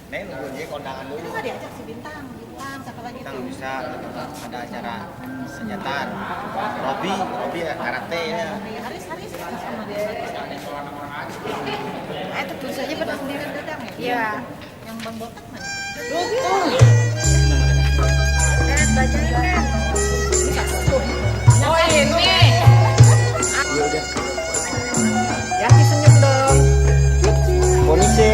Neng nunggu dia kondangan dulu. Itu nggak diajak si Bintang siapa lagi Bintang tuh? bisa ada acara senjataan. Robi ya karate ya. Haris sama dia. Tentu saja pernah sendiri Dadang ya? Iya. Yang Bang Botak mana? Bacain kan. Oh ini. Ya senyum dong. Polisi.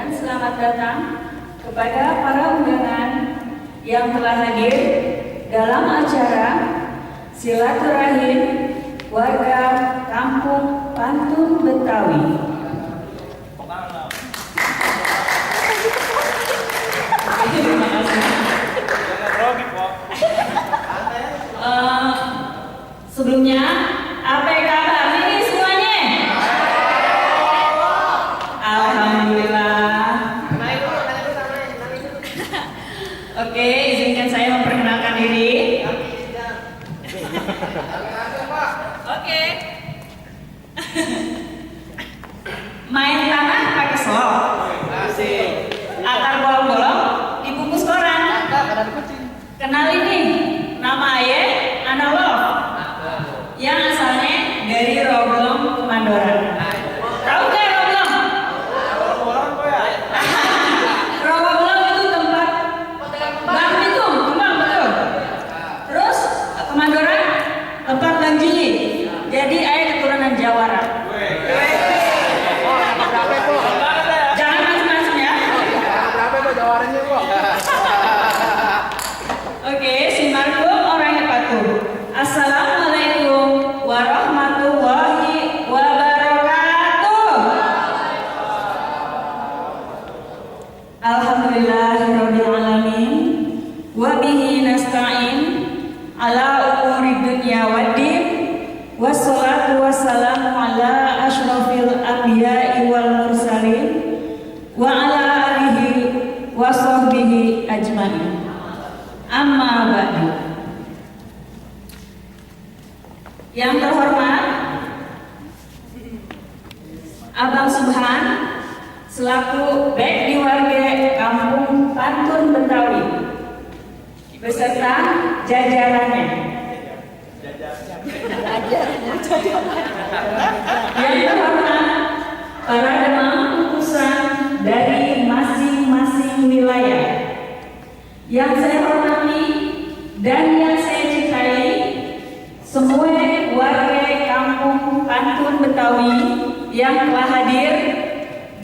dan selamat datang kepada para undangan yang telah hadir dalam acara silaturahim warga Kampung Pantun Betawi. Terima kasih. Sebelumnya, apa kabar ini semuanya? Alhamdulillah. Oke, izinkan saya memperkenalkan diri. Oke. Main tanah pakai selop. Akar bolong-bolong dibungkus koran. Kenal ini, nama ayah Analog, yang asalnya dari Roblong Kemandoran. Tahu nggak Roblong? Roblong itu tempat Bang Pitung, Bang betul. Terus Kemandoran tempat Bang Jili. Jadi ayah keturunan Jawara. Jangan macam-macam ya. Oke, simarkum orangnya patuh. Assalamualaikum warahmatullahi wabarakatuh. Alhamdulillahirabbil alamin wa bihi nasta'in ala umuri dunya waddin wassalatu wassalamu ala asyrafil anbiya'i wal mursalin wa ala alihi wa sahbihi ajmain. Amma ba'du. Yang terhormat Abang Subhan selaku baik di warga Kampung Pantun Betawi beserta jajarannya. Yang terhormat para demam utusan dari masing-masing wilayah. Yang saya hormati dan yang saya cintai semua warga Kampung Pantun Betawi yang telah hadir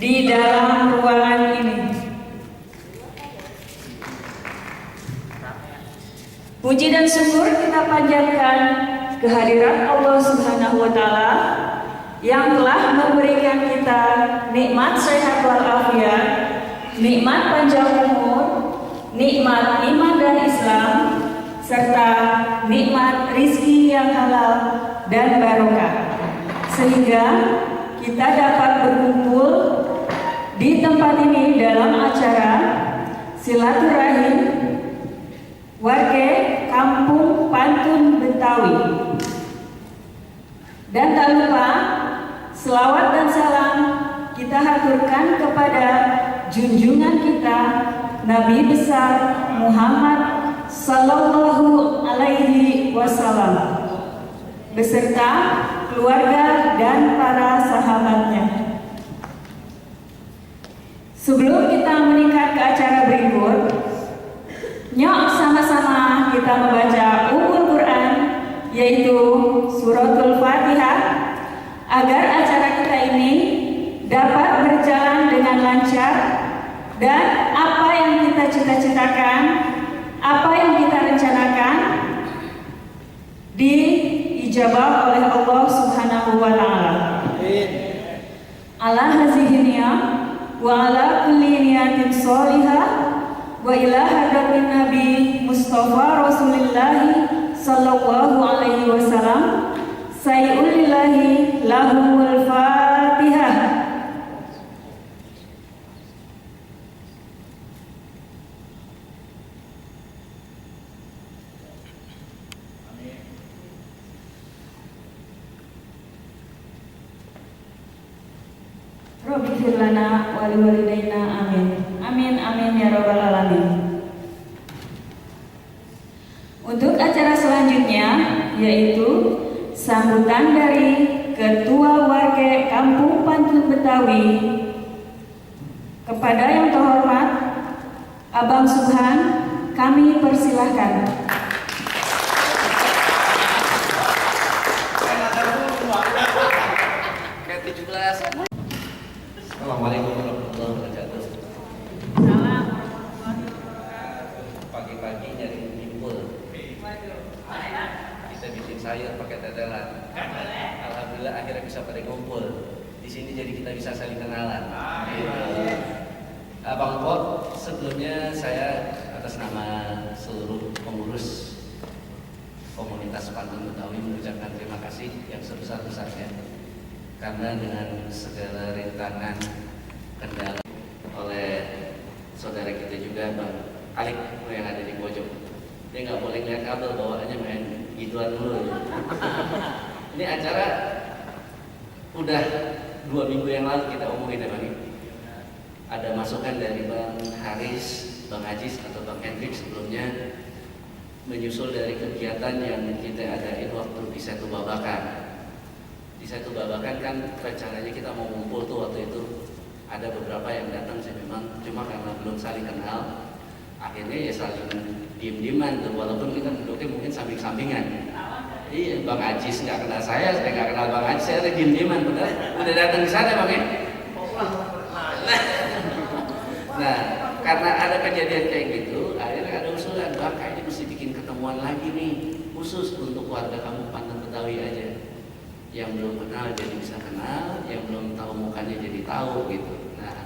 di dalam ruangan ini. Puji dan syukur kita panjatkan kehadiran Allah Subhanahu wa taala yang telah memberikan kita nikmat sehat walafiat, nikmat panjang umur, nikmat iman dan Islam, serta nikmat rizki yang halal dan barokah, sehingga kita dapat berkumpul di tempat ini dalam acara silaturahim warga Kampung Pantun Betawi. Dan tak lupa selawat dan salam kita haturkan kepada junjungan kita Nabi besar Muhammad Sallallahu Alaihi Wasallam beserta keluarga dan para sahabatnya. Sebelum kita meningkat ke acara berikut, nyok sama-sama kita membaca Quran, yaitu suratul Fatihah, agar acara kita ini dapat berjalan dengan lancar dan apa yang kita cita-citakan, apa yang kita rencanakan diijabah oleh Allah Subhanahu wa taala. Ala hazihi niyah wa ala kulli niyatin sholihah wa ila hadratin Nabi Mustafa Rasulullah sallallahu alaihi wasallam sayyulillahi lahumul Fatihah. Rabbi firlana wali walidaina amin. Amin amin ya rabbal alamin. Untuk acara selanjutnya yaitu sambutan dari Ketua Warga Kampung Pantun Betawi. Kepada yang terhormat Abang Subhan, kami persilahkan. Assalamualaikum warahmatullahi wabarakatuh. sayur pakai tetelan. Alhamdulillah akhirnya bisa pada kumpul di sini, jadi kita bisa saling kenalan. Abang Pok, sebelumnya saya atas nama seluruh pengurus komunitas Pantun Betawi mengucapkan terima kasih yang sebesar-besarnya, karena dengan segala rintangan kendala oleh saudara kita juga Bang Alik yang ada di pojok, dia nggak boleh lihat kabel, bawaannya main gituan dulu. Ini acara udah 2 minggu yang lalu kita omongin ya Bang. Ada masukan dari Bang Haris, Bang Ajis atau Bang Hendrik sebelumnya, menyusul dari kegiatan yang kita adain waktu di Setu Babakan. Di Setu Babakan kan rencananya kita mau ngumpul tuh waktu itu. Ada beberapa yang datang sih memang, cuma karena belum saling kenal, akhirnya ya saling diem-dieman tuh, walaupun kita duduknya mungkin samping-sampingan. Iya, Bang Ajis nggak kenal saya nggak kenal Bang Ajis, saya ada diem-dieman, bener udah datang di sana Bang ya. Nah, karena ada kejadian kayak gitu, akhirnya ada usulan, Bang kayaknya mesti bikin ketemuan lagi nih, khusus untuk warga kampung Pantun Betawi aja. Yang belum kenal jadi bisa kenal, yang belum tahu mukanya jadi tahu gitu. Nah,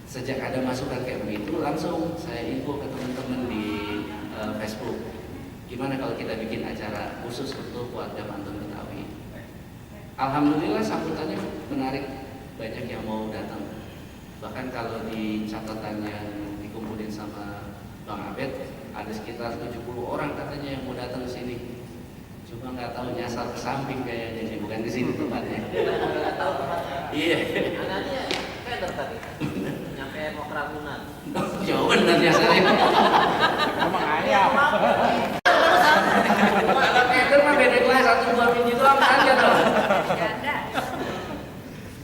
sejak ada masukan kayak begitu, langsung saya info ke teman-teman di Facebook. Gimana kalau kita bikin acara khusus untuk warga Pantun Betawi? Alhamdulillah sambutannya menarik, banyak yang mau datang. Bahkan kalau di catatan yang dikumpulin sama Bang Abed, ada sekitar 70 orang katanya yang mau datang ke sini. Cuma nggak tahu nyasar ke samping kayaknya sih, bukan di sini tempatnya. Nggak tahu tempatnya. Iya. Anaknya keder tadi. Nyampe mau keragunan. Jauh benar nyasarnya. Emang ayam. Kalau keder mah beda kelas 1-2 minggu doang aja dong.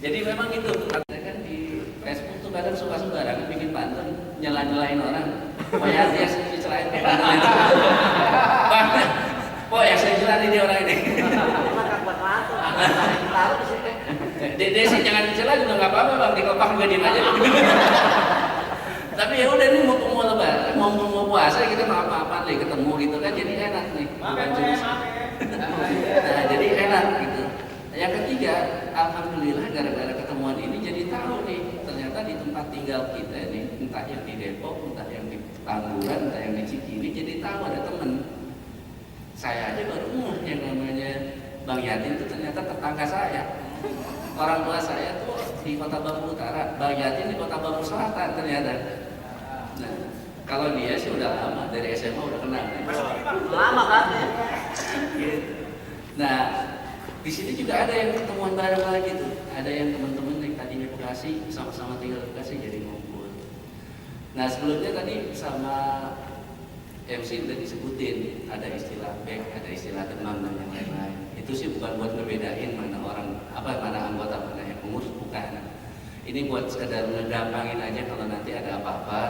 Jadi memang itu. Kan di Facebook tuh kadang suka sembarangan bikin pantun, nyela-nyelain orang. Pokoknya dia sendiri dicelain ke pantun itu. Oh ya saya jelas ini orang ini. Desi jangan dicela juga nggak apa-apa Bang, dikepak juga diem aja. Tapi ya udah ini mau lebaran, mau puasa kita maaf-maafan nih ketemu gitu kan, jadi enak nih. Bukan cuma. Nah jadi enak gitu. Yang ketiga, alhamdulillah gara-gara ketemuan ini jadi tahu nih ternyata di tempat tinggal kita nih, entah yang di Depok, entah yang di Tamburan, entah yang di Cikini, jadi tahu ada temen. Saya aja baru yang namanya Bang Yatin itu ternyata tetangga saya. Orang tua saya tuh di Kota Bambu Utara, Bang Yatin di Kota Bambu Selatan ternyata. Nah, kalau dia sih udah lama, dari SMA udah kenal. Lama kan? Nah, di sini juga ada yang ketemuan bareng lagi tuh. Ada yang teman-teman yang tadinya Bekasi, sama-sama tinggal di Bekasi jadi ngumpul. Nah, sebelumnya tadi sama MC udah disebutin, ada istilah back, ada istilah demam dan yang lain-lain. Itu sih bukan buat ngebedain mana orang, mana anggota, mana yang pengurus, bukan. Ini buat sekedar ngegampangin aja kalau nanti ada apa-apa,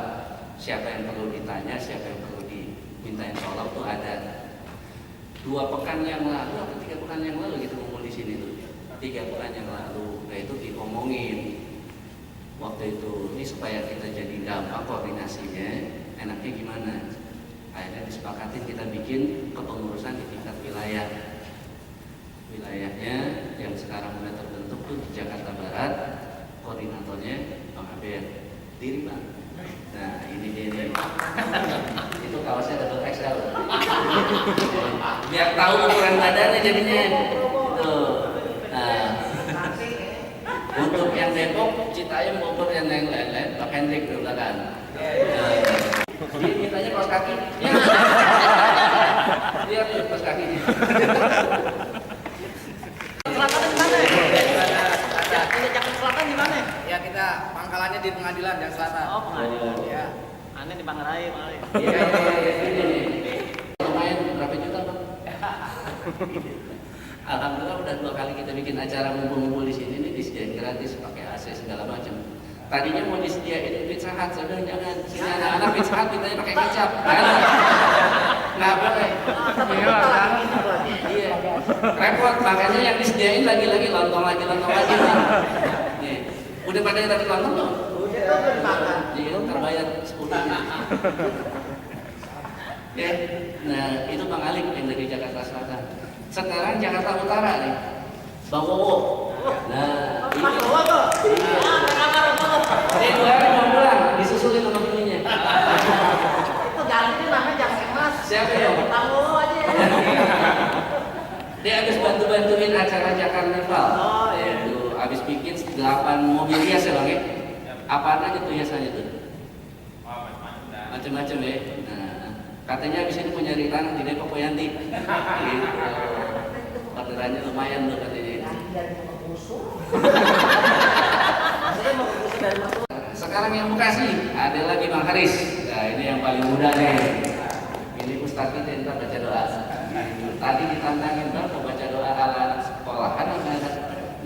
siapa yang perlu ditanya, siapa yang perlu dimintain tolong tuh ada. 2 pekan yang lalu atau 3 pekan yang lalu gitu ngumpul di sini tuh. 3 pekan yang lalu, nah itu diomongin. Waktu itu, ini supaya kita jadi gampang koordinasinya, enaknya gimana? Akhirnya disepakatin kita bikin kepengurusan di tingkat wilayah. Wilayahnya yang sekarang sudah terbentuk tuh di Jakarta Barat, koordinatornya Bang Abed. Diri Bang. Nah ini dia nih. Itu kaosnya double XL. Biar tahu ukuran badannya jadinya. Tuh. Nah, untuk yang Depok, Citayam, Bogor dan yang lain-lain, Pak Hendrik di belakang. Dia mintanya kaos kaki. Dia tuh kaos kaki. Selatan di mana? Ini Jakarta Selatan di mana? Ya kita pangkalannya di pengadilan dan selatan. Oh pengadilan. Ya. Aneh di Manggarai. Iya. Lumayan berapa juta Bang? Alhamdulillah udah 2 kali kita bikin acara ngumpul-ngumpul di sini nih, disediain gratis pakai AC segala macam. Tadinya mau disediain pizza hut, saya bilang jangan. Sini anak-anak pizza hut mintanya pakai kecap. Nggak boleh. Iya. Repot, makanya yang disediain lagi-lagi lontong lagi. Nih. Udah pada dapat lontong belum? Udah dimakan. Iya, terbayar 10 nya. Ya. Nah, itu Bang Alik yang dari Jakarta Selatan. Sekarang Jakarta Utara nih, Bang Wowo. Nah, ini dia 2 hari mau pulang, disusulin sama bininya. Itu ganti namanya jangan emas. Siapa ya? Tamu aja. Dia habis bantu-bantuin acara Jakarnival. Oh, iya. Itu habis bikin 8 mobil hias ya Bang ya. Apaan aja tuh hiasannya tuh? Macam-macam ya. Nah, katanya habis ini punya tanah di Depok Poyanti. Gitu. Orderannya lumayan tuh katanya. Sekarang yang Bekasi ada lagi Bang Haris. Nah ini yang paling muda nih. Ini Ustaz kita yang baca doa. Tadi ditantangin Bang mau baca doa ala anak sekolahan atau anak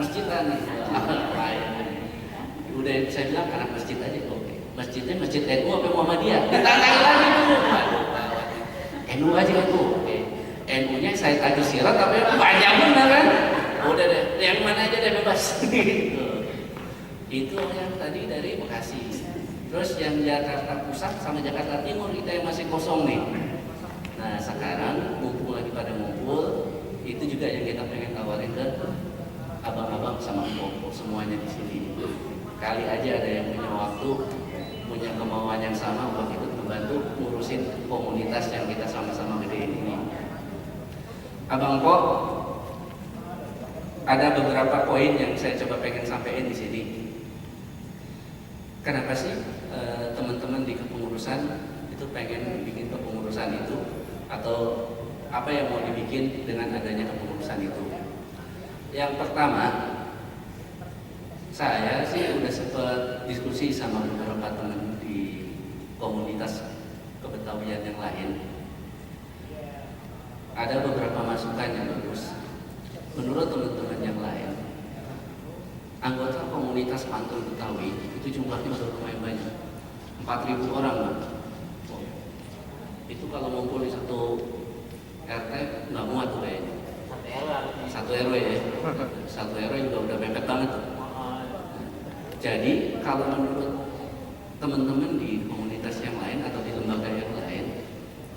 masjidan nih. Udah saya bilang anak masjid aja oke. Masjidnya masjid NU apa Muhammadiyah? Ditantangin lagi dulu. NU aja NU. Oke. NU-nya saya tajuk sirat tapi panjang benar kan? Udah deh, yang mana aja deh bebas. Itu yang tadi dari Bekasi. Terus yang Jakarta Pusat sama Jakarta Timur kita yang masih kosong nih. Nah sekarang mumpung lagi pada ngumpul, itu juga yang kita pengen tawarin ke abang-abang sama empok semuanya di sini. Kali aja ada yang punya waktu, punya kemauan yang sama untuk ikut membantu ngurusin komunitas yang kita sama-sama gedein ini. Abang Pok, ada beberapa poin yang saya coba pengen sampaikan di sini. Kenapa sih teman-teman di kepengurusan itu pengen bikin kepengurusan itu atau apa yang mau dibikin dengan adanya kepengurusan itu? Yang pertama, saya sih udah sempat diskusi sama beberapa teman di komunitas kebetawian yang lain. Ada beberapa masukan yang bagus. Menurut teman-teman yang lain, anggota komunitas Pantun Betawi itu jumlahnya sudah lumayan banyak, 4.000 orang Bang. Itu kalau ngumpul di satu RT nggak muat tuh kayaknya. Satu RW ya, satu RW juga udah mepet banget tuh. Jadi kalau menurut teman-teman di komunitas yang lain atau di lembaga yang lain,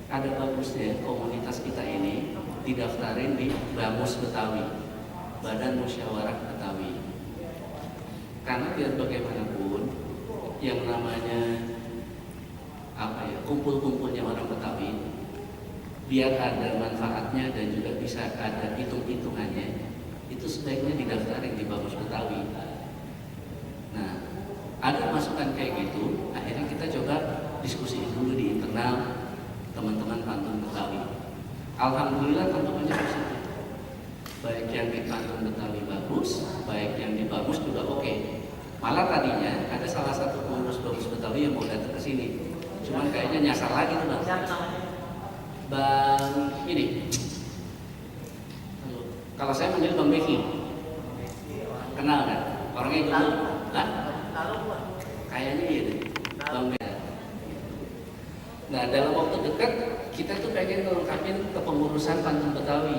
ada bagusnya komunitas kita ini didaftarin di BAMUS Betawi, Badan Musyawarah Betawi. Karena biar bagaimanapun yang namanya kumpul-kumpulnya orang Betawi, biar ada manfaatnya dan juga bisa ada hitung-hitungannya, itu sebaiknya didaftarin di BAMUS Betawi. Nah, ada masukan kayak gitu, akhirnya kita coba diskusi dulu di internal teman-teman Pantun Betawi. Alhamdulillah teman-temannya positif. Baik yang di Pantun Betawi bagus, baik yang di Bamus juga oke. Malah tadinya ada salah satu pengurus Bamus Betawi yang mau datang ke sini. Cuman kayaknya nyasar lagi tuh Bang. Bang ini. Kalau saya manggil Bang Becky. Kenal kan? Orangnya itu. Hah? Kayaknya iya deh. Bang Becky. Nah, dalam waktu dekat kita tuh pengen melengkapin kepengurusan Pantun Betawi,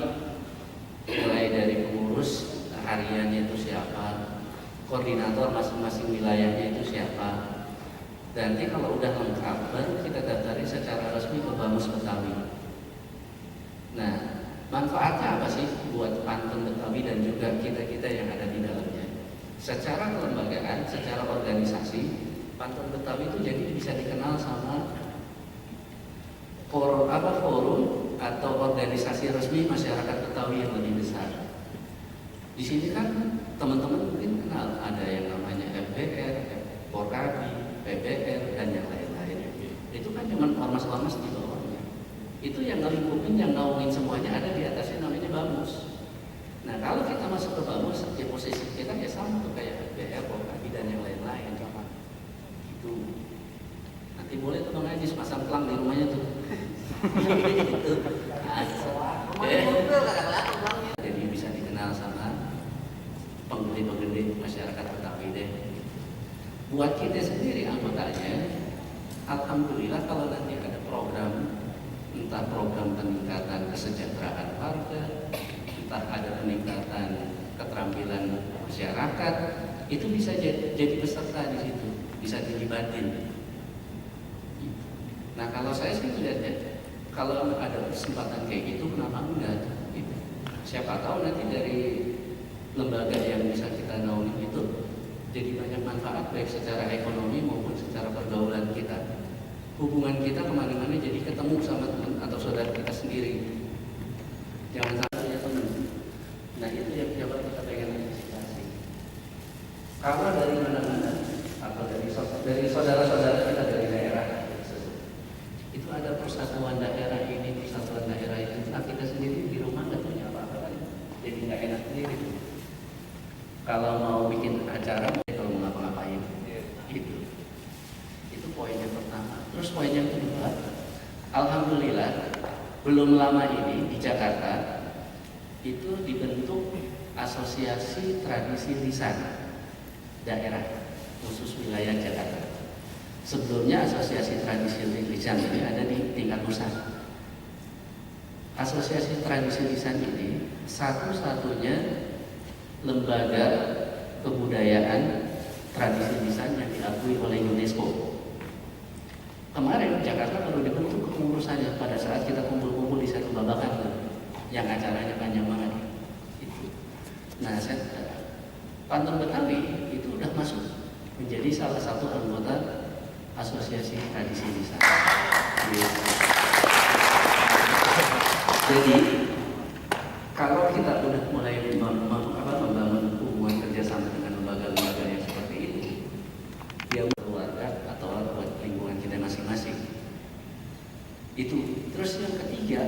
mulai dari pengurus hariannya itu siapa, koordinator masing-masing wilayahnya itu siapa, dan nanti kalau udah lengkap baru kita daftarin secara resmi ke BAMUS Betawi. Nah, manfaatnya apa sih buat Pantun Betawi dan juga kita-kita yang ada di dalamnya? Secara kelembagaan, secara organisasi, Pantun Betawi itu jadi bisa dikenal sama forum atau organisasi resmi masyarakat Betawi yang lebih besar. Di sini kan teman-teman mungkin kenal ada yang namanya FBR, Porkabi, PBR dan yang lain-lain. Itu kan cuma ormas-ormas di bawahnya. Itu yang ngelingkupin, yang naungin semuanya ada di atasnya namanya BAMUS. Nah kalau kita masuk ke BAMUS, ya posisi kita ya sama tuh kayak FBR, Porkabi dan yang lain-lain. Gitu. Nanti boleh tuh Bang Ajis pasang pelang di rumahnya tuh. Jadi bisa dikenal sama penggede-penggede masyarakat Betawi deh. Buat kita sendiri anggotanya, alhamdulillah kalau nanti ada program, entah program peningkatan kesejahteraan warga, entah ada peningkatan keterampilan masyarakat, itu bisa jadi peserta di situ, bisa dilibatin. Nah kalau saya sih lihatnya, kalau ada kesempatan kayak gitu, kenapa enggak? Gitu. siapa tahu nanti dari lembaga yang bisa kita naungi itu jadi banyak manfaat baik secara ekonomi maupun secara pergaulan kita. Hubungan kita kemana-mana jadi ketemu sama teman atau saudara kita sendiri. Jangan sampai ya teman. Nah itu yang coba kita pengen antisipasi. Kalau dari mana-mana atau dari saudara-saudara kita dari daerah, itu ada persatuan daerah ini, persatuan daerah itu. Nah kita sendiri di rumah nggak punya apa-apa kan, jadi nggak enak sendiri. Kalau mau bikin acara, kalau mau ngapa-ngapain, itu poin yang pertama. Terus poin yang kedua, alhamdulillah belum lama ini di Jakarta itu dibentuk asosiasi tradisi lisan daerah khusus wilayah Jakarta. Sebelumnya asosiasi tradisi lisan ini ada di tingkat pusat. Asosiasi tradisi lisan ini satu-satunya lembaga kebudayaan tradisi lisan yang diakui oleh UNESCO. Kemarin Jakarta baru dibentuk kepengurusannya pada saat kita kumpul-kumpul di satu babakan yang acaranya panjang banget. Nah, Pantun Betawi itu udah masuk menjadi salah satu anggota asosiasi tradisi lisan. Jadi kalau kita udah mulai membangun hubungan kerjasama dengan lembaga-lembaga yang seperti itu, dia keluarga atau buat lingkungan kita masing-masing. Itu. Terus yang ketiga,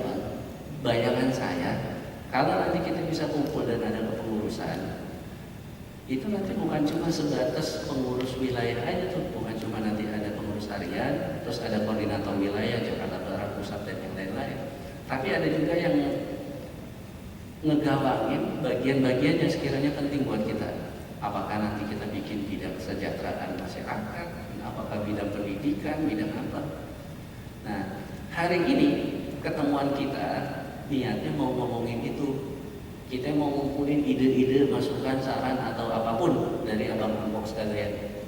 bayangan saya, kalau nanti kita bisa kumpul dan ada kepengurusan, itu nanti bukan cuma sebatas pengurus wilayah aja tuh, bukan cuma nanti ada pengurus harian, terus ada koordinator wilayah Jakarta Barat, Pusat dan yang lain-lain. Tapi ada juga yang ngegawangin bagian-bagian yang sekiranya penting buat kita. Apakah nanti kita bikin bidang kesejahteraan masyarakat, apakah bidang pendidikan, bidang apa. Nah, hari ini ketemuan kita niatnya mau ngomongin itu. Kita mau ngumpulin ide-ide, masukan, saran atau apapun dari abang-abang sekalian.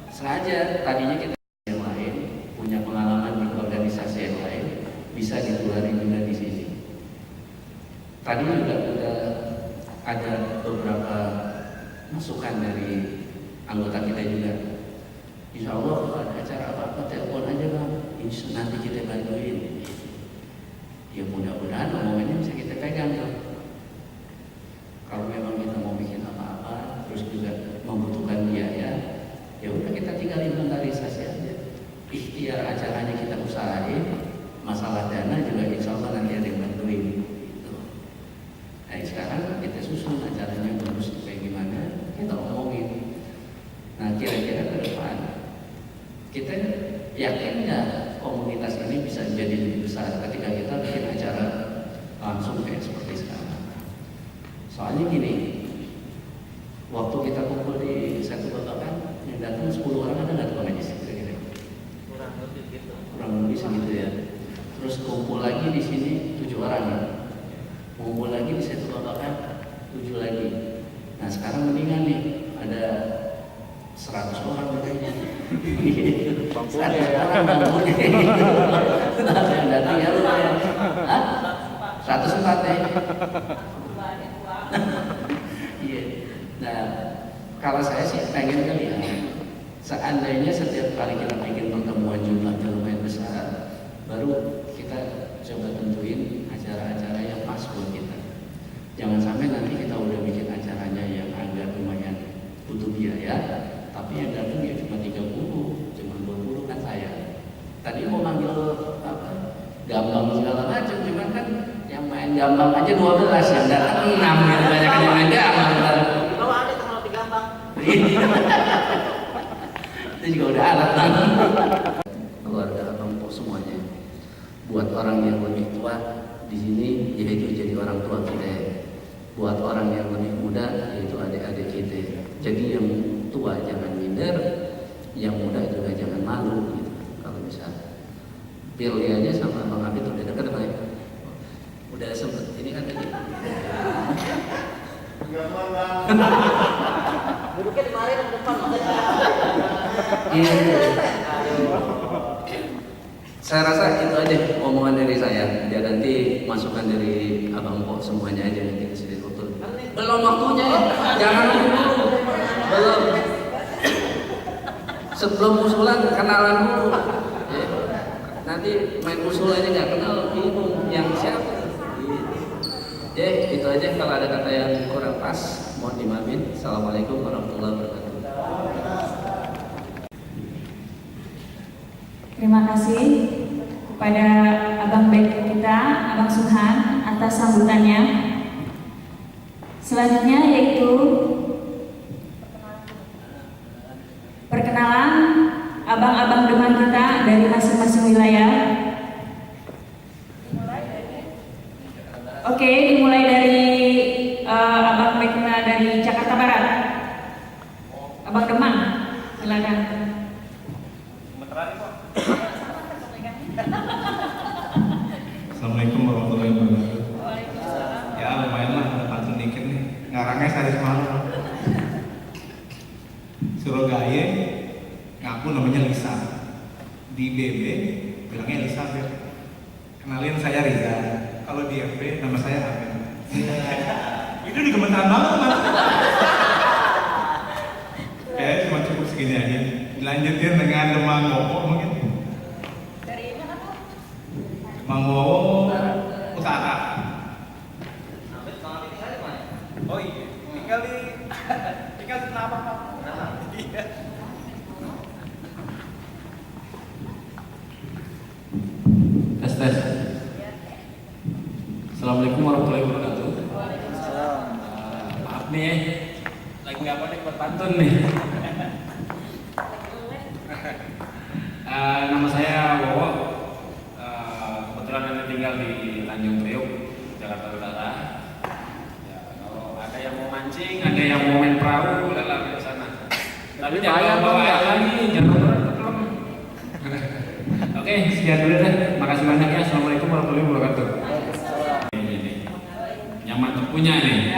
Sengaja tadinya kita yang lain punya pengalaman di organisasi yang lain bisa dikeluarin juga di sini. Tadi juga udah ada beberapa masukan dari anggota kita juga. Insya Allah kalau ada acara apa-apa telepon aja bang, nanti kita bantuin. Ya mudah-mudahan omongannya bisa kita pegang tuh. Kalau memang kita mau bikin apa-apa, terus juga membutuhkan biaya, ya udah kita tinggal inventarisasi aja. Ikhtiar acaranya kita usahain, masalah dana juga insya Allah nanti ada yang bantuin. Gitu. Nah sekarang kita susun acaranya bagus kayak gimana, kita omongin. Nah kira-kira ke depan, kita yakin nggak komunitas ini bisa jadi lebih besar ketika kita bikin acara langsung kayak seperti sekarang. Soalnya gini, waktu kita kumpul di satu babakan yang datang 10 orang ada nggak tuh majlis kira-kira? Kurang lebih segitu ya. Terus kumpul lagi di sini 7 orang ya. Kumpul lagi di satu babakan 7 lagi. Nah sekarang mendingan nih ada 100 orang katanya. 100 orang bangunnya. Yang datang ya lu ya. 104 ya. Iya. Nah, kalau saya sih pengen kali ya, seandainya setiap kali kita bikin pertemuan jumlahnya lumayan besar, baru kita coba tentuin acara-acara yang pas buat kita. Jangan sampai nanti kita udah bikin acaranya yang agak lumayan butuh biaya, tapi yang datang ya cuma 30, cuma 20 kan saya. Tadi mau manggil apa? Gambang segala macam, cuman kan yang main gambang aja 12, yang datang 6 gitu, banyak yang main gambang. Kalau ada tanggal 3 gambang. Itu juga udah alat kan. Keluarga abang semuanya. Buat orang yang lebih tua di sini, yaitu jadi orang tua kita. Buat orang yang lebih muda, yaitu adik-adik kita. Jadi yang tua jangan minder, yang muda juga jangan malu gitu. Kalau bisa pilih aja sama Bang Abid udah dekat apa ya? Udah sempet ini kan tadi. Duduknya di mari depan makanya. Iya. Saya rasa itu aja omongan dari saya. Biar nanti masukan dari Abang Po semuanya aja yang kita sedih betul. Belum waktunya ya. Jangan dulu. Belum. Sebelum usulan kenalan dulu. Ya. Nanti main usul aja nggak kenal bingung yang siapa. Ya itu aja, kalau ada kata yang kurang pas mohon dimaafin. Assalamualaikum warahmatullahi wabarakatuh. Terima kasih kepada Abang Bek kita, Abang Suhan, atas sambutannya. Selanjutnya yaitu perkenalan abang-abang Demak kita dari masing-masing wilayah. Oke, dimulai dari Abang Bek kita dari Jakarta Barat. Abang Demang, silakan. Assalamualaikum warahmatullahi wabarakatuh. Ya lumayan lah, ada pantun dikit nih. Ngarangnya saya semalam. Surogaya ngaku namanya Lisa. Di BB bilangnya Elizabeth. Kenalin saya Riza. Kalau di FB nama saya Amin. Itu digemetar banget mas. Oke, cuma cukup segini aja. Dilanjutin dengan Demang Wowo mungkin. Dari mana Pak? Demang Wowo Utara. Oh iya, tinggal di kenapa Pak? Iya. Tes. Assalamualaikum warahmatullahi wabarakatuh. Maaf nih, lagi nggak mau buat pantun nih. Nama saya Wowo. Kebetulan saya tinggal di Tanjung Priok, Jakarta Utara. Ya, kalau ada yang mau mancing, ada yang mau main perahu, lelah ke sana. Tapi jangan bawa air lagi, jangan berkelam. Oke, sekian dulu deh. Makasih banyak ya. Assalamualaikum warahmatullahi wabarakatuh. Ini yang mantap punya nih.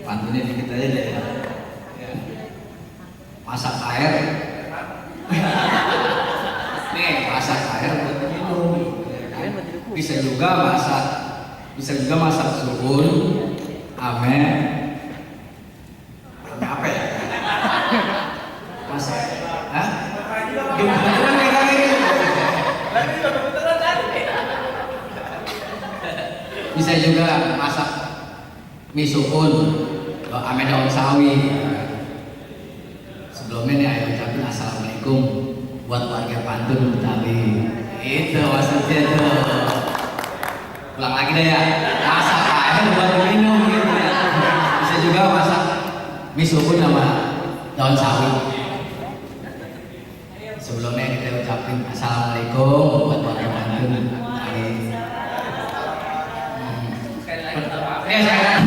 Pantunnya dikit aja deh. Masak air. Nih, masak air buat minum. Bisa juga masak suhun, ame. Ame apa ya? Masak. Hah? Beneran kayak gini. Bisa juga masak mie suhun, ame daun sawi. Sebelumnya nih ayo ucapin assalamualaikum buat warga Pantun Betawi. Itu maksudnya tuh. Ulang lagi deh ya. Masak air buat minum gitu ya. Bisa juga masak mie suhun sama daun sawi. Sebelumnya kita ucapin assalamualaikum buat warga Pantun Betawi. Ya saya.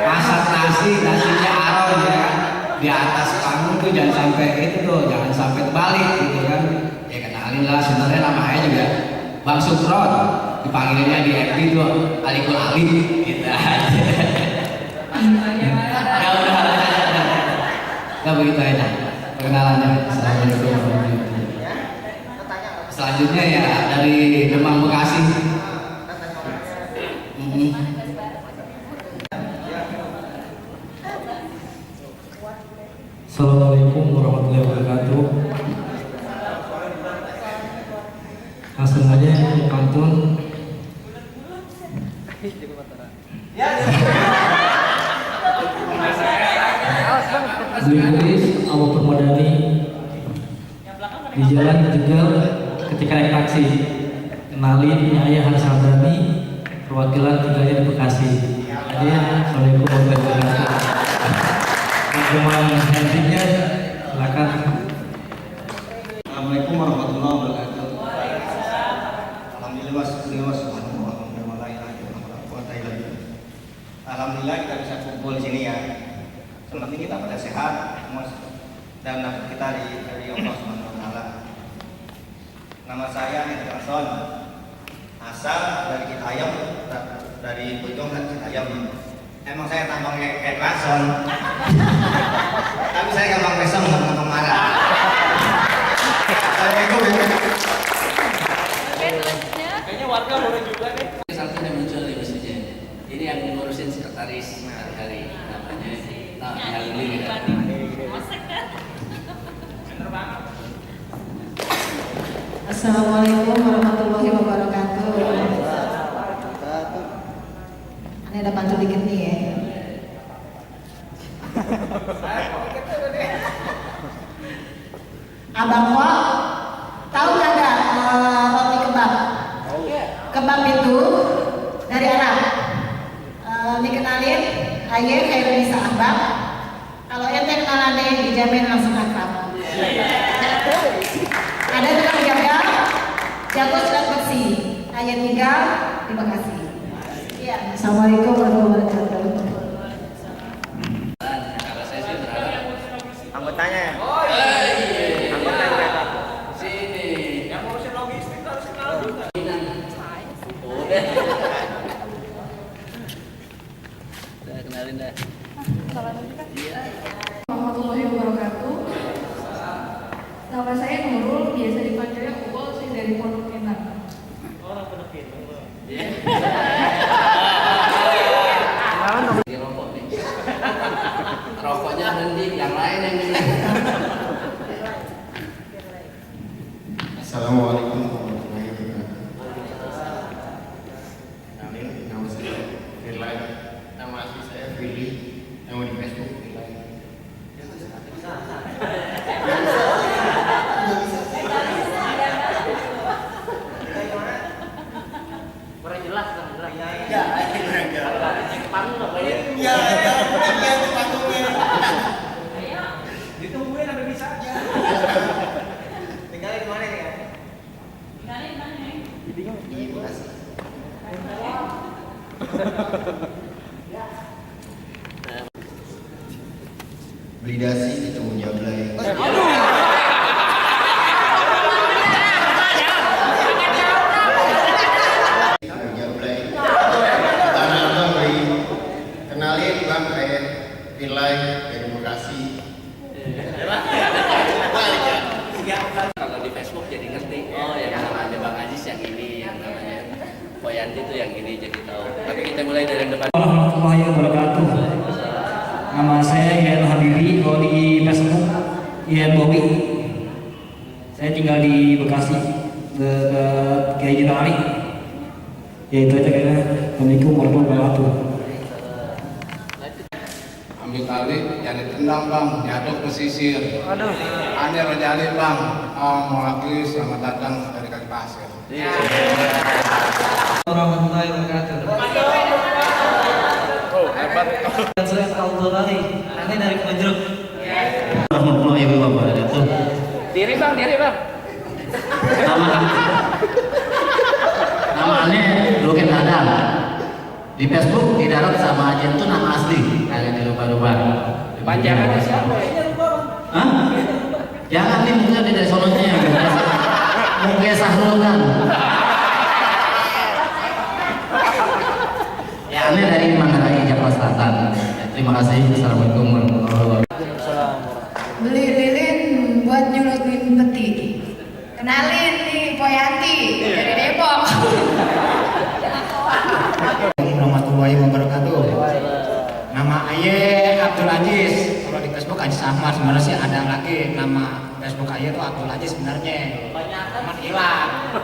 Masak nasinya aron ya kan, di atas panggung tuh jangan sampai itu tuh, jangan sampai terbalik gitu kan. Ya kenalin lah, sebenarnya namanya juga Bang Sukron, dipanggilinnya di FB tuh Alikul Alik gitu aja. Ya begitu aja perkenalannya. Assalamualaikum warahmatullahi wabarakatuh. Selanjutnya ya dari Demang Bekasi. Assalamualaikum warahmatullahi wabarakatuh. Langsung aja di pantun. Beli awal permadani di jalan Tegal ketika naik taksi. Kenalin ini ayah Hans Hamdani, perwakilan tinggalnya di Bekasi. Assalamualaikum warahmatullahi wabarakatuh. Teman selanjutnya silakan. Assalamualaikum warahmatullahi wabarakatuh. Alhamdulillah kita bisa kumpul di sini ya. Yang penting kita pada sehat, dan kita dari Allah Subhanahu Wa Taala. Nama saya Hendra Son, asal dari Citayam, dari Bojong dan Citayam. Emang saya tampangnya kayak Rason, tapi saya gampang besok, gampang marah. Assalamualaikum. Oke, selanjutnya. Kayaknya warga boleh juga deh. Satu yang muncul di masjidnya. Ini yang ngurusin sekretaris hari-hari namanya. Nah, yang ini. Assalamualaikum warahmatullahi wabarakatuh. Ini ada pantun dikit nih ya. Abang Pok, tahu kagak roti kebab? Kebab itu dari Arab. Dikenalin, aye Khairunisa Abang. Kalau ente kenal ade, dijamin langsung akrab. Ada tukang jaga, jago sudah bersih. Ayat 3 di Bekasi. Iya. Assalamualaikum warahmatullahi wabarakatuh. Kalau saya sih berharap Anggotanya ya? anggota berapa? Sini. Yang ngurusin logistik harus kenal juga. Udah. Udah kenalin dah. Warahmatullahi wabarakatuh. Nama saya Nurul, biasa dipanggilnya Uwal, saya dari Pondok Pinang. Orang penepin. Di rokok nih. Rokoknya berhenti, yang lain yang ini. Assalamualaikum warahmatullahi wabarakatuh. Nama saya Firly. Nama asli saya Firly. Nama di Facebook Firly. Kurang jelas, kurang jelas. Ya, kurang jelas. Cek panggung nggak boleh. Iya, panggungnya. Ditungguin sampai bisa. Tinggalin di mana nih? Di Bekasi. Beli dasi ketemu jablay. Ketemu jablay. Tanah abang beli. Kenalin bang, saya Firly dari Bekasi. Kalau di Facebook jadi ngerti, oh yang namanya Bang Aziz yang ini, yang namanya Poyanti itu yang ini, jadi tahu. Tapi kita mulai dari yang depan. Warahmatullahi wabarakatuh. Nama saya Ian Habibi, kalau di Facebook Ian Bobi. Saya tinggal di Bekasi, dekat Kiai Jenali. Ya itu aja kayaknya. Assalamualaikum warahmatullahi wabarakatuh. Ambil tali, jadi tendang bang, jatuh pesisir. Aneh rejali bang, mau lagi selamat datang dari kaki pasir. Warahmatullahi wabarakatuh. Dan saya Abdullahi, aneh dari Kebonjeruk. Warahmatullahi wabarakatuh. Diri bang. Nama aneh Lukin Adam. Di Facebook di dalam sama aja itu nama asli, kalian dirubah-rubah. Panjangannya siapa ya? Hah? Jangan nih mungkin dari sononya. Mungkin Sahrul kan. Ya aneh dari Manggarai Jakarta Selatan. Terima kasih. Assalamualaikum warahmatullahi wabarakatuh. Beli lilin buat nyulutin peti. Kenalin nih Poyanti dari Depok. Warahmatullahi wabarakatuh. Nama Aye Abdul Aziz. Kalau di Facebook Aziz Ahmad, sebenarnya sih ada lagi nama Facebook Aye itu Abdul Aziz sebenarnya. Cuman hilang.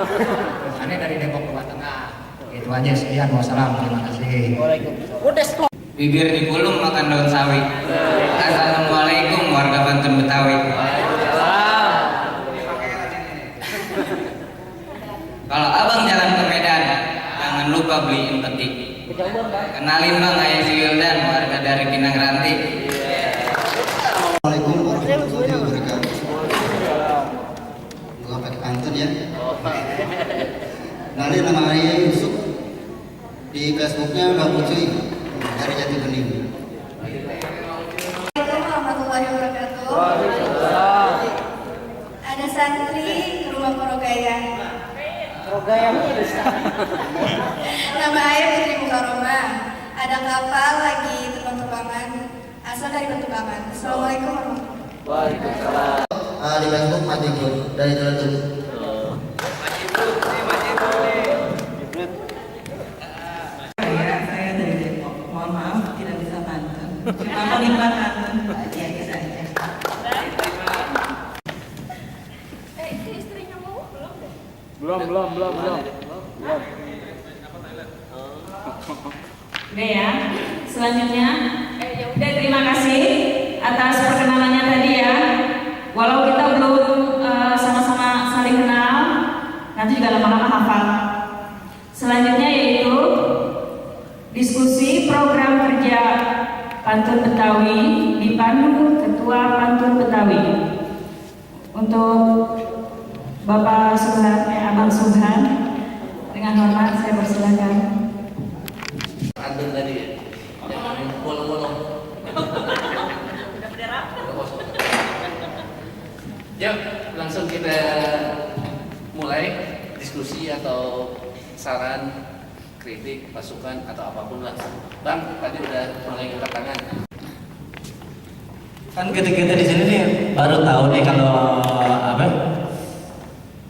Aneh dari Depok Jawa Tengah. Itu aja, sekian. Wassalam. Terima kasih. Bibir digulung makan daun sawi. Assalamualaikum warga Banten Betawi. Kalau abang jalan ke Medan, jangan lupa beliin peti. Kenalin bang, Ayah si Wildan, warga dari Pinang Ranti. Assalamualaikum warahmatullahi wabarakatuh. Gua pakai pantun ya. Nanti nama Ayah Yusuf di Facebooknya Bang Ucuy dari Jati Bening. Nama saya Putri Mukaroma. Ada kapal lagi terbang-terbangan asal dari Betubangan. Assalamualaikum warahmatullahi wabarakatuh. Waalaikumsalam. Di Facebook Mati Group dari Teletum. Saya dari Depok. Mohon maaf tidak bisa pantun. Cuma penikmat pantun aja bisa aja. Istrinya mau belum deh? Belum. Oke ya. Selanjutnya, udah terima kasih atas perkenalannya tadi ya. Walau kita belum sama-sama saling kenal, nanti juga lama-lama hafal. Selanjutnya yaitu diskusi program kerja Pantun Betawi dipandu Ketua Pantun Betawi. Untuk Bapak Subhan, Abang Subhan, dengan hormat saya persilakan. Pantun tadi yang bolong-bolong. Yuk, langsung kita mulai diskusi atau saran, kritik, masukan atau apapun lah. Bang, tadi udah mulai angkat tangan. Kan kita di sini nih baru tahu nih kalau apa?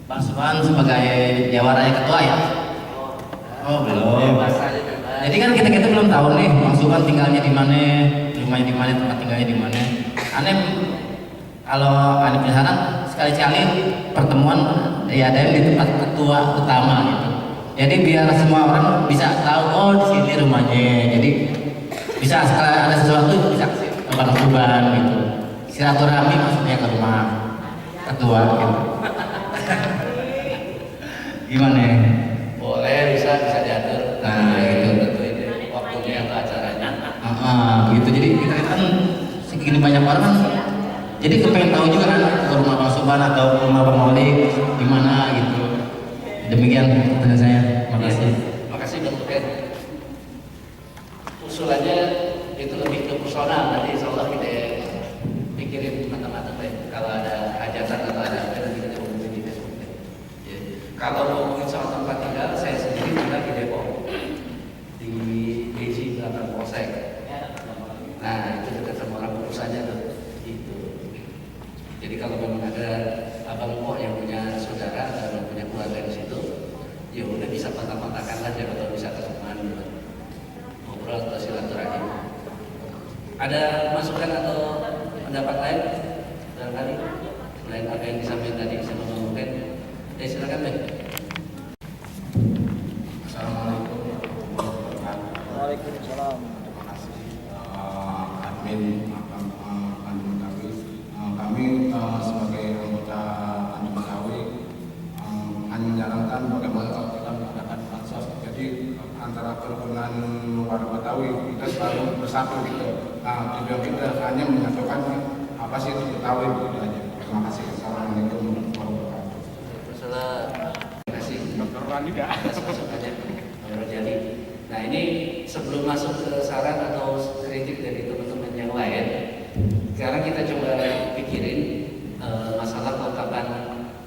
Bang Subhan sebagai jawara ketua ya? Oh belum. Jadi kan kita belum tahu nih Bang Subhan tinggalnya di mana, rumahnya di mana, tempat tinggalnya di mana. Aneh kalau aneh punya saran sekali-sekali pertemuan ya ada di tempat ketua utama gitu. Jadi biar semua orang bisa tahu oh di sini rumahnya. Jadi bisa setelah ada sesuatu bisa ke Bang Subhan gitu. Silaturahmi maksudnya ke rumah ketua gitu. Gimana? Boleh, bisa diatur. Nah, gitu. Waktunya atau acaranya. Gitu. Jadi kita kan segini banyak orang kan. Jadi kepengen tahu juga kan ke rumah Bang Subhan atau ke rumah Bang Maulik gimana gitu. Demikian pertanyaan saya. Makasih. Makasih Bang Ruben. Usulannya itu lebih ke personal. Nanti insya Allah kita pikirin teman-teman kalau ada hajatan atau ada apa nanti kita ngomongin di Facebook. Ya. Kalau ngomongin soal tempat tinggal, saya sendiri tinggal di Depok di Beji belakang Polsek. Nah itu dekat sama orang urusannya tuh. Gitu. Jadi kalau memang ada abang kok yang punya saudara atau punya keluarga di situ, ya udah bisa kontak-kontakan aja atau bisa ketemuan ngobrol atau silaturahim. Ada masukan atau pendapat lain barangkali selain apa yang disampaikan tadi sama Bang Ruben? Silakan Ben. Assalamualaikum warahmatullahi wabarakatuh. Waalaikumsalam. Terima kasih admin Pantun Betawi. Kami sebagai anggota Pantun Betawi hanya menyarankan bagaimana kalau kita mengadakan pansos. Jadi antara kerukunan warga Betawi kita selalu bersatu gitu. Nah, tujuan kita hanya menyatukan apa sih itu Betawi gitu aja. Terima kasih. Assalamualaikum warahmatullahi wabarakatuh. Terima kasih. Dokter Rani dah. Atas masukannya Bang Rojali. Nah ini sebelum masuk ke saran atau kritik dari teman-teman yang lain, sekarang kita coba pikirin masalah kelengkapan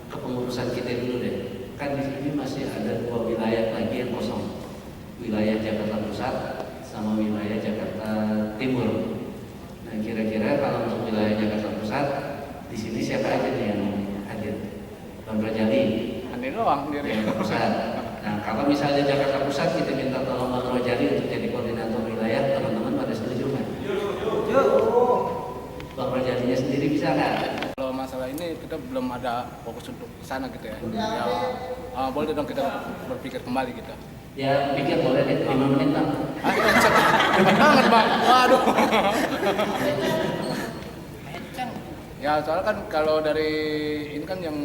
kepengurusan kita dulu deh. Kan di sini masih ada 2 wilayah lagi yang kosong, wilayah Jakarta Pusat sama wilayah Jakarta Timur. Nah kira-kira kalau untuk wilayah Jakarta Pusat di sini siapa aja nih yang hadir? Bang Rojali. Aneh doang diri. Jakarta Pusat. Nah kalau misalnya Jakarta Pusat kita minta tolong Bang Rojali untuk jadi koordinator wilayah, teman-teman pada setuju nggak? Bang Rojalinya sendiri bisa nggak? Kalau masalah ini kita belum ada fokus untuk ke sana gitu ya. Ya boleh dong kita berpikir kembali gitu. Ya pikir boleh deh 5 menit Bang. Cepat banget Bang. Waduh. Ya soalnya kan kalau dari ini kan yang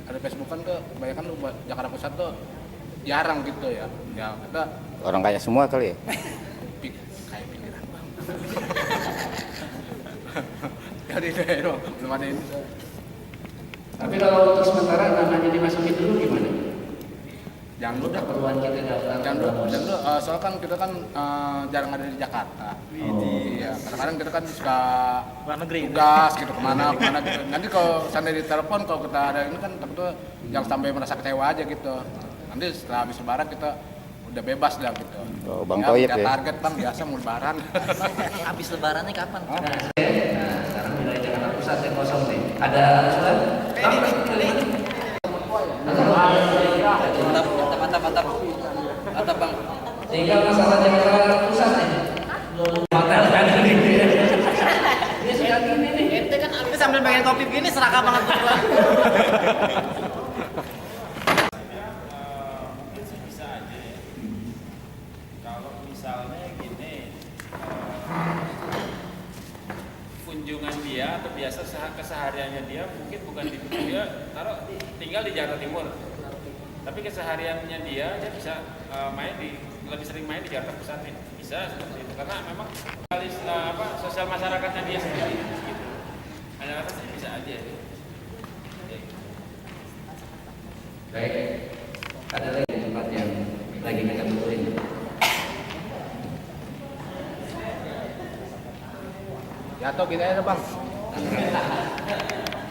ada Facebook kan tuh kebanyakan tuh Jakarta Pusat tuh jarang gitu ya. Ya kita Orang kaya semua kali ya? kayak pikiran Bang. Jadi deh dong, belum ada ini. Tapi kalau untuk sementara namanya dimasukin dulu gimana? Jangan Udah keperluan kita daftar. Jangan dulu, soalnya kan kita kan jarang ada di Jakarta. Iya. kadang-kadang kita kan suka tugas gitu kemana gitu. Nanti kalau seandainya ditelepon kalau kita ada ini kan tentu yang sampai merasa kecewa aja gitu. Nanti setelah habis lebaran kita udah bebas dah gitu. Oh, Bang Toyib ya. Target Bang biasa mau lebaran. Habis lebarannya kapan? Nah, sekarang wilayah Jakarta Pusat yang kosong nih. Ada surat? Mantap Bang. Tinggal masalah Jakarta Pusat nih. Hotel kan ini. Ini sudah gini nih. Ente kan abis sambil pengen kopi gini serakah banget tuh. Bisa aja ya. Kalau misalnya gini, kunjungan dia atau biasa kesehariannya dia mungkin bukan di dia tinggal di Jakarta Timur. Tapi kesehariannya dia bisa lebih sering main di Jakarta Pusat nih. Bisa seperti itu karena memang sosial masyarakatnya dia sendiri gitu. Ada kata sih bisa aja ya. Baik. Ada lagi tempat yang lagi kita betulin. Ya atau kita ada Bang.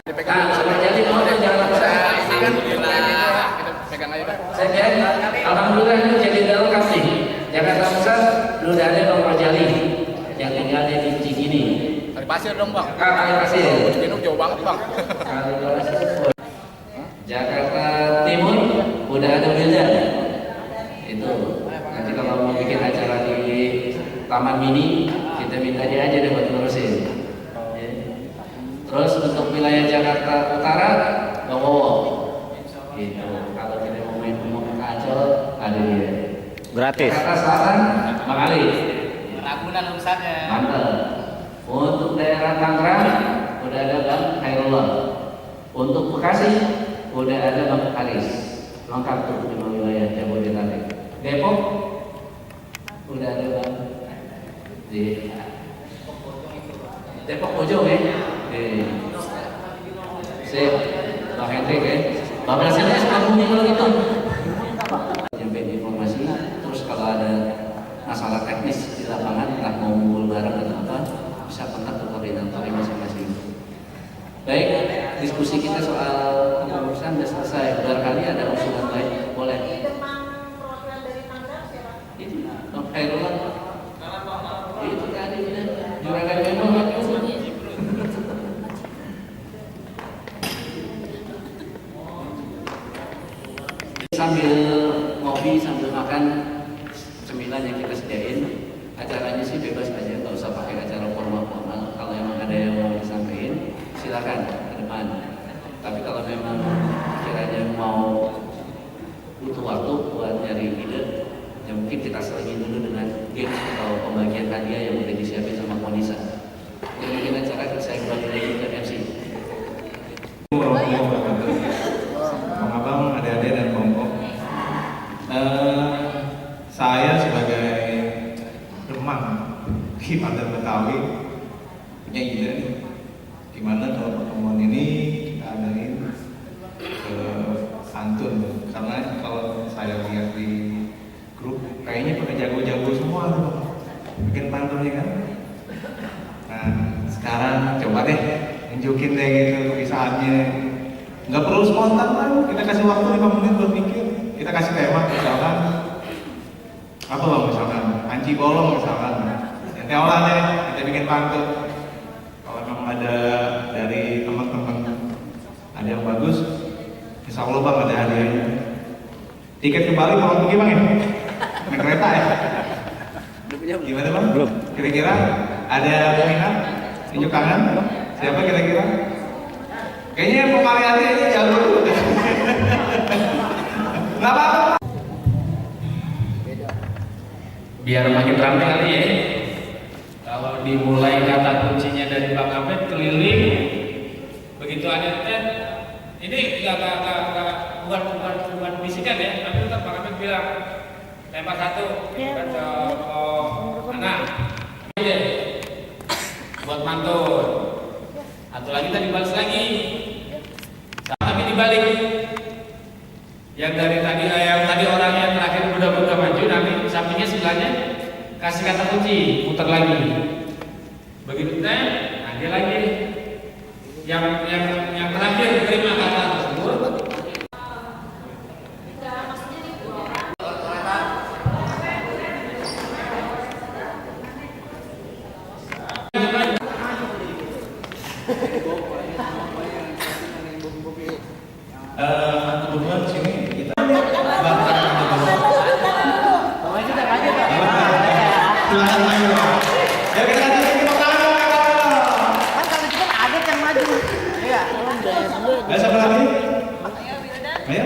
Dipegang sama jadi mau jangan kan kita pegang aja Bang. Saya kira alhamdulillah ini jadi dalam kasih. Jakarta Pusat sudah ada Bang Rojali yang tinggalnya di Cikini. Kali pasir dong Bang. Kali pasir. Minum jauh banget Bang. Jakarta Timur udah ada Wildan. Itu nanti kalau mau bikin acara di Taman Mini kita minta dia aja deh buat ngurusin. Terus untuk wilayah Jakarta Utara Bang Wowo. Gitu. Kalau kita mau main ke Ancol ada dia. Gratis. Jakarta Selatan Bang Ali. Ragunan urusannya. Mantap. Untuk daerah Tangerang udah ada Bang Hairullah. Untuk Bekasi udah ada Bang Aris. Lengkap tuh di wilayah Jabodetabek. Depok udah ada Bang di Depok Bojong ya. Sip. Bang Hendrik ya. Bang Hasilnya sudah bumi kalau gitu. Nyampein informasi. Terus kalau ada masalah teknis di lapangan, entah mau ngumpul bareng atau apa, bisa kontak ke koordinator masing-masing. Baik, diskusi kita soal pengurusan sudah selesai. Barangkali ada usulan lain, boleh. Itu, Bang Hairullah. Itu tadi juragan memang. Sambil ngopi, sambil makan cemilan yang kita sediain, acaranya sih bebas aja, nggak usah pakai acara formal-formal. Kalau emang ada yang mau disampaikan, silakan ke depan. Tapi kalau memang kiranya mau butuh waktu buat nyari ide, ya mungkin kita selingin dulu dengan games atau pembagian hadiah yang udah disiapin sama Monisa. Jadi mungkin acara saya kembali lagi ke MC. Bang Abang, adik-adik dan Bongko. Saya sebagai remang di Pantai Betawi punya ide nih. Gimana kalau pertemuan ini kita adain ke Santun? Karena kalau saya lihat di grup kayaknya pada jago-jago semua tuh bikin pantun ya kan. Nah sekarang coba deh tunjukin deh gitu kebisaannya. Nggak perlu spontan lah, kita kasih waktu 5 menit buat mikir. Kita kasih tema misalkan apa bang, misalkan anci bolong misalkan. Nanti olah deh, kita bikin pantun. Kalau memang ada dari teman-teman ada yang bagus, insya Allah bang ada hadiahnya. Tiket ke Bali mau pergi bang ya? Naik kereta ya? Gimana bang? Belum. Kira-kira ada peminat? Tunjuk tangan? Siapa kira-kira? Kayaknya mau kali hati aja jago dulu. Nggak apa-apa. Biar makin ramai kali ya. Kalau dimulai kata kuncinya dari Bang Ahmed keliling, begitu ada tet, ini bukan bisikan ya, tapi tetap Bang Ahmed bilang lempar satu, bukan ke anak, ini buat mantun, atau lagi tadi balas lagi, tapi dibalik. Yang tadi orang yang terakhir udah maju, nanti sampingnya sebelahnya kasih kata kunci, putar lagi. Ada lagi yang terakhir terima kata tersebut. Kebetulan di sini kita silakan maju. Ya kita lanjut tepuk tangan. Kan kalau kita ada yang maju. Iya. Ada siapa lagi? Ayo.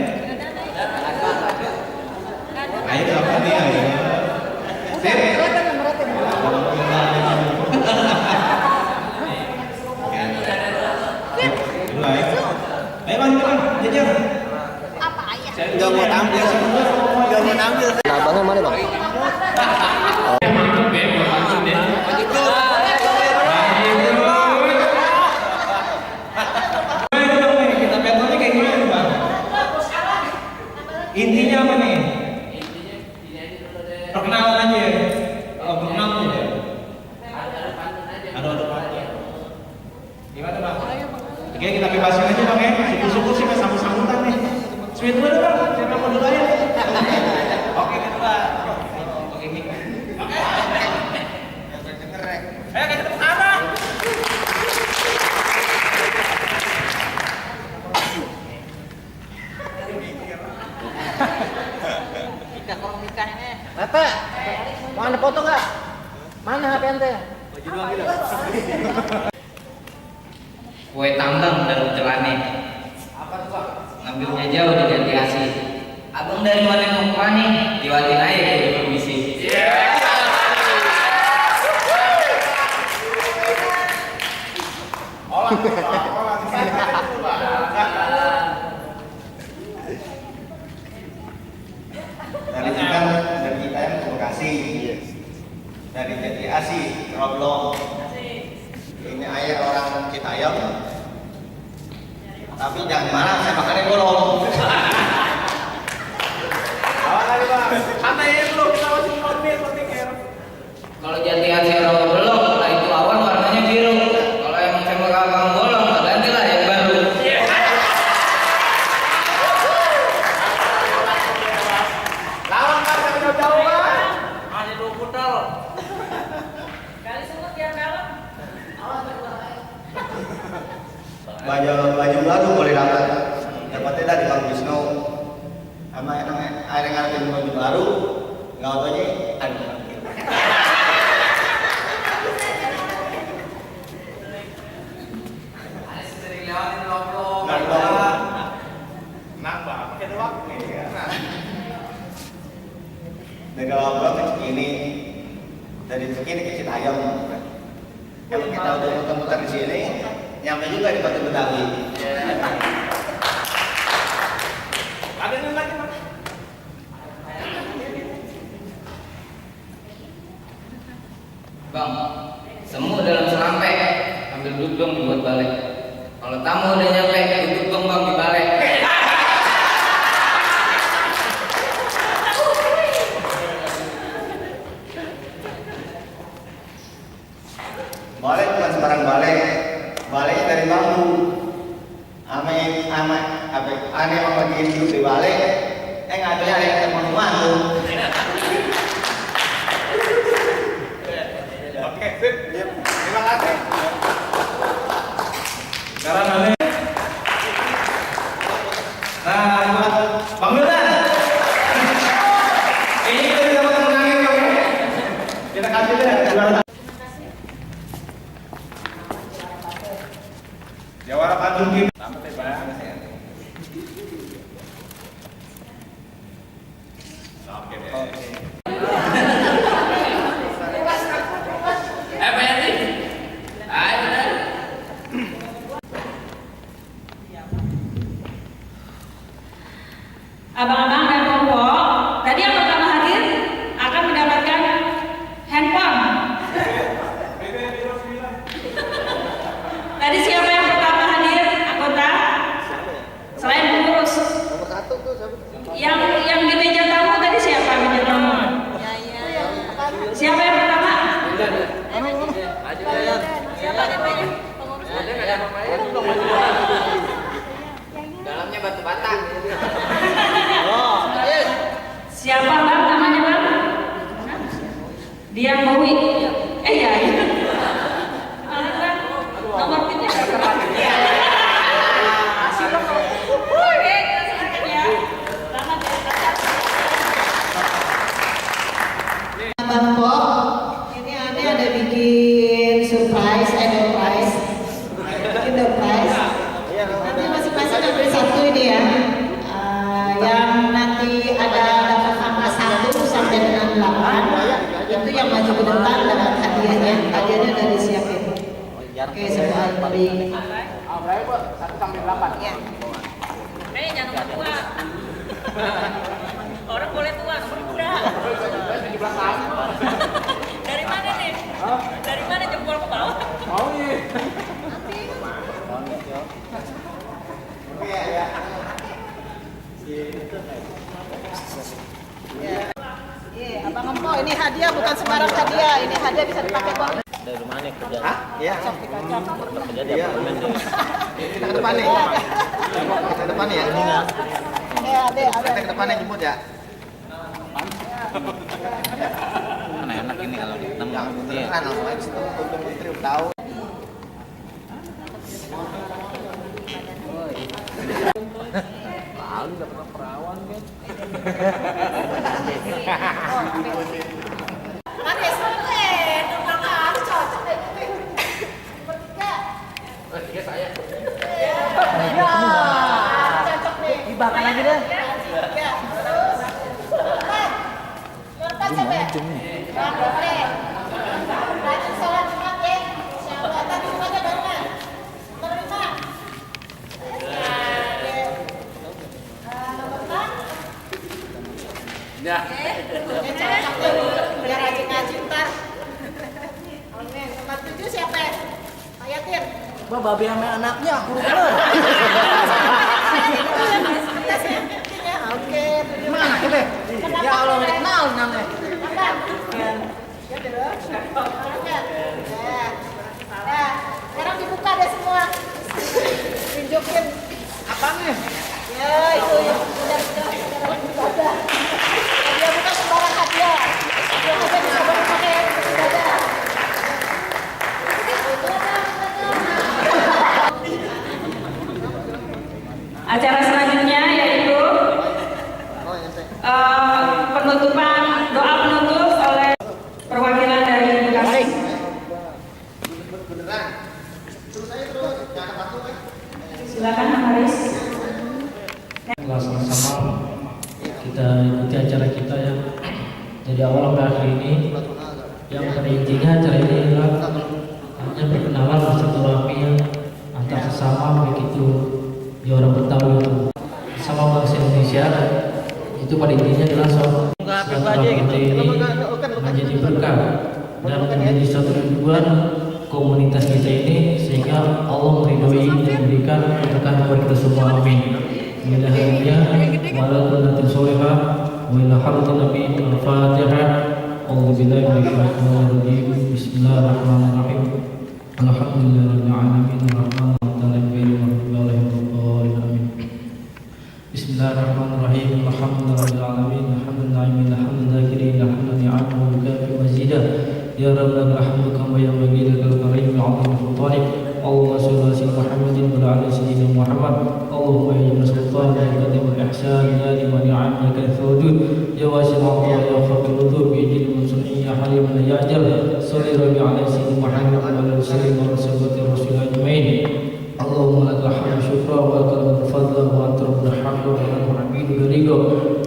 Ayo siapa nih? Ayo. Sip. Ayo lanjut kan, jajar. Apa ayah? Udah mau tampil semua. Udah mau tampil. Abangnya mana bang? Kita pentonya kayak gini bang. Intinya apa nih? Perkenalan aja ya. Oh, perkenalan aja. Ada pantun. Gimana bang? Oke, kita bebasin aja bang ya. Syukur-syukur sih nggak sambut-sambutan nih. Sweet dulu bang. Siapa mau dulu aja? Oke gitu bang. Oke ini. Ayo kita tepuk tangan. Kita kalau nikah ini. Apa? Mau ada foto nggak? Mana HP ente? Kue tambang dan celane. Apa tuh bang? Ngambilnya jauh di Jati Asih. Abang dari mana mau nih? Diwatin aja jadi permisi. Dari kita yang ke Bekasi. Dari Jati Asih, Roblong. Ini ayah orang Citayam. Tapi jangan marah, saya makannya bolong. Awan lagi bang, santai dulu, kita masih mobil berpikir. Kalau Jati Asih belum, nah itu awan warnanya biru. Kalau emang tembak abang bolong, gantilah yang baru. Lawan kan jauh-jauh kan? Ada 2 putal. Kali semut yang dalam. Baju baru boleh dapat. Dapatnya dari Bang Wisnu. Sama yang ada ngarepin baju baru, nggak autonya ada. Nambah, pakai doang dari Lombok ini dari Cikini ke Citayam. Kalau kita udah muter-muter di sini, nyampe juga di Batu Betawi. Ada yang lagi mas? Bang, semua dalam selampe, ambil duduk dong buat balik. Kalau tamu udah nyampe, duduk dong bang di balik. Balik bukan sembarang balik. Baliknya dari bambu. Ame aneh orang lagi duduk di balik. Nggak ada yang telepon mantu. Oke, sip. Terima kasih. Sekarang nanti. Nah, Bang Wildan. Ini kita dapat menangin ya, oke? Kita kasih deh juara. Jawara pantun game. Selamat ya, Bang. Oke deh. Apa ya nih? Ayo. Abang-abang dan kelompok, tadi yang pertama hadir akan mendapatkan handphone. Tadi siapa yang pertama hadir? Anggota? Selain pengurus. Nomor 1 tuh siapa? Yang di meja tamu tadi siapa meja tamu? Siapa yang pertama? Siapa namanya? Dalamnya batu bata. Siapa bang namanya bang? Dia Bowi. Ya. Nomor timnya Bang Pop, ini ada bikin surprise, bikin surprise. Nanti masing-masing ambil satu ini ya. Yang nanti ada dapat angka 1 sampai dengan 8 itu yang maju ke depan dapat hadiahnya. Hadiahnya udah disiapin. Oke, semua beri. Berapa? 1 sampai 8. Ya. jangan nomor tua. Orang boleh tua, nomor muda. 17 tahun. Dari mana nih? Dari mana jempol ke bawah? Mau nih. Abang Empo, ini hadiah bukan sembarang hadiah. Ini hadiah bisa dipakai buat. Dari rumah nih kerja. Hah? Iya. Kerja di apartemen deh. Kita ke depan nih. Kita ke depan ya. Ini nggak. Kita ke depan ya jemput ya. Kan enak ini kalau ketemu. Iya. Kan langsung aja situ untuk menteri tahu. Lalu udah pernah perawan kan? Pakai sempet, tukang harus cocok deh. Bertiga. Bertiga saya. Ya, cocok nih. Dibakar lagi deh. Tiga, terus. Empat. Empat sampai. Boleh. Rajin sholat Jumat ya. Insyaallah. Tadi Jumatnya barengan. Nomor 5. Ya. Biar rajin ngaji ntar. Amin. Nomor 7 siapa? Pak Yatin. Bah, babi sama anaknya aku lupa. Oke. Mana kita? Ya Allah, nggak kenal namanya. Ya terus. Nah, sekarang dibuka deh semua. Tunjukin. Apanya? Ya, itu yang udah ibadah. Dia bukan sembarang hadiah. Dia hanya bisa pakai ibadah. Acara selanjutnya yaitu penutupan doa penutup oleh perwakilan dari Bekasi. Silakan Haris. Telah sama-sama kita ikuti acara kita ya dari awal sampai akhir ini. Yang pada intinya acara ini adalah hanya perkenalan bersilaturahmi antar sesama, baik itu di orang Betawi sama bangsa Indonesia. Itu pada intinya adalah silaturahmi kita ini menjadi berkah dan menjadi suatu tujuan komunitas kita ini, sehingga Allah meridhoi dan memberikan keberkahan kepada kita semua. Amin. Ila hadiyah wa ala kullatin solihah wa ila haratin nabi al-fatihah. A'udzu billahi minasyaitonir rajim. Bismillahirrahmanirrahim. Alhamdulillahirabbil alamin arrahmanirrahim. Bismillahirrahmanirrahim. Alhamdulillahirabbil alamin hamdan hamdan zakirin hamdan ni'amahu kafi mazidah. Ya rabbana alhamdu kama yanbaghi lakal karim al-'azim al-talib. Allahumma shalli ala sayyidina Muhammadin wa ala sayyidina Muhammad. Allahumma ya sultan ya qadim al-ihsan ya liman ya'amaka al-wujud ya wasi' al-'afwa ya khabil wudhu bi ijil munsuhi ya halim ya ajal. Salli rabbi ala sayyidina Muhammad wa ala sayyidina wa sahabati rasul ajmain. Allahumma lakal hamdu syukra wa lakal fadla wa anta rabbul hamd wa lakal hamdu barigo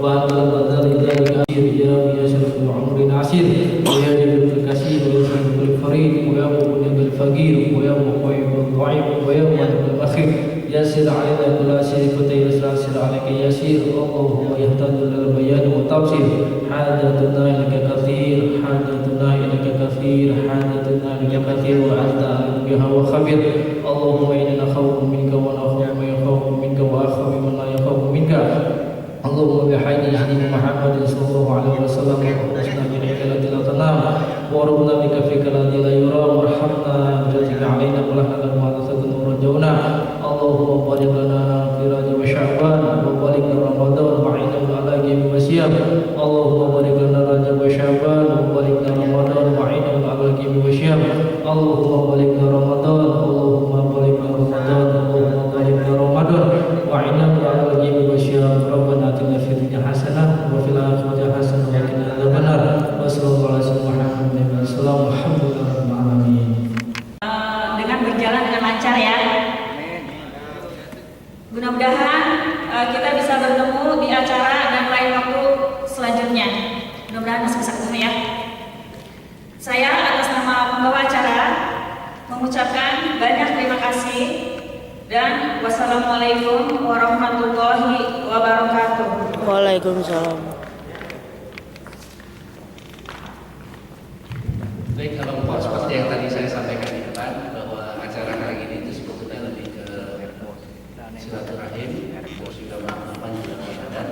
wa anta al-qadari dzalika ya syaraful umri nasir wa ya jabrul kasir wa yusriful farid wa ya mu'minul faqir wa ya muqayyibul dhaif wa ya mu'minul akhir yasir alaina kulla syai fatai yasir alaika yasir. Allahumma yahtadu lil bayan wa tafsir hadatuna ilaka kathir hadatuna ilaka kathir hadatuna ilaka kathir wa anta biha wa khabir. Allahumma inna nakhawfu minka wa nakhafu ma yakhafu minka wa akhafu man la yakhafu minka. Allahumma bihaqqi sayyidina Muhammadin sallallahu alaihi wasallam wa husna ilaika la tanam wa rabbuna bika fika la yura warhamna bi alaina wa la naqul wa tasadu رجعنا اللهم بارك لنا في رجب وشعبان وبارك لنا رمضان وعينا على جميع وسيام اللهم بارك لنا رجب وشعبان وبارك لنا رمضان وعينا على جميع وسيام اللهم بارك لنا رمضان اللهم بارك لنا رمضان اللهم بارك لنا رمضان وعينا على جميع وسيام ربنا آتنا في الدنيا حسنة وفي الآخرة حسنة وقنا عذاب النار وصلى الله على سيدنا محمد wasallam alhamdulillah alamin. Dengan berjalan dengan lancar ya. Mudah-mudahan kita bisa bertemu di acara dan lain waktu selanjutnya. Mudah-mudahan masih bisa ketemu ya. Saya atas nama pembawa acara mengucapkan banyak terima kasih dan wassalamualaikum warahmatullahi wabarakatuh. Waalaikumsalam. Baik, kalau seperti yang tadi saya sampaikan di depan bahwa acara hari ini itu sebetulnya lebih ke silaturahim, sudah maaf-maafan juga Ramadan.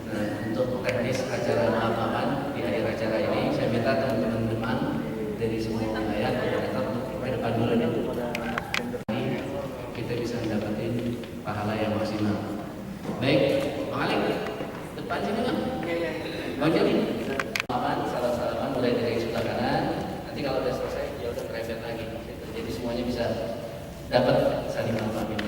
Nah, untuk teknis acara maaf-maafan di akhir acara ini, saya minta teman-teman dari semua wilayah datang ke depan dulu nih. Kita bisa mendapatkan pahala yang maksimal. Baik, Bang Ali, depan sini Bang. Bang Jody, salam-salaman mulai dari sebelah kanan. Nanti kalau udah selesai, ya udah kerempet lagi. Jadi semuanya bisa dapat saling maafin.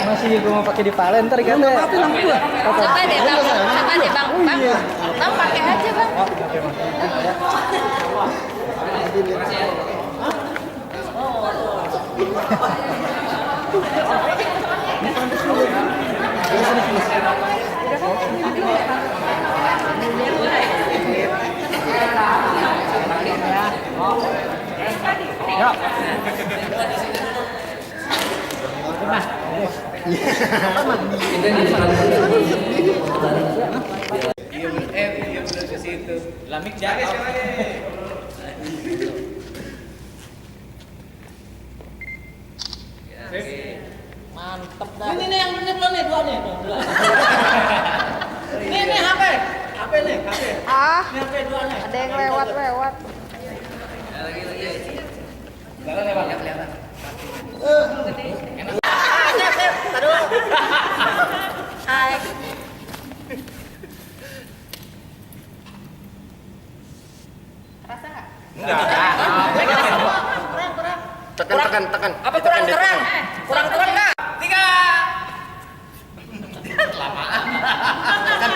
Masih gue mau pakai di palen ntar kan? Maafin lampu gua. Coba deh bang, bang, bang pakai aja bang. Iya benar ke situ. Lamik jaga Mantep dah. Ini yang bener lo nih dua nih. Ini HP. HP nih, HP. Ini HP dua nih. Ada yang lewat. Jalan lewat kelihatan. Hai. Rasa nggak? Kurang. Tekan. Apa kurang terang? Kurang nggak? 3. Tekan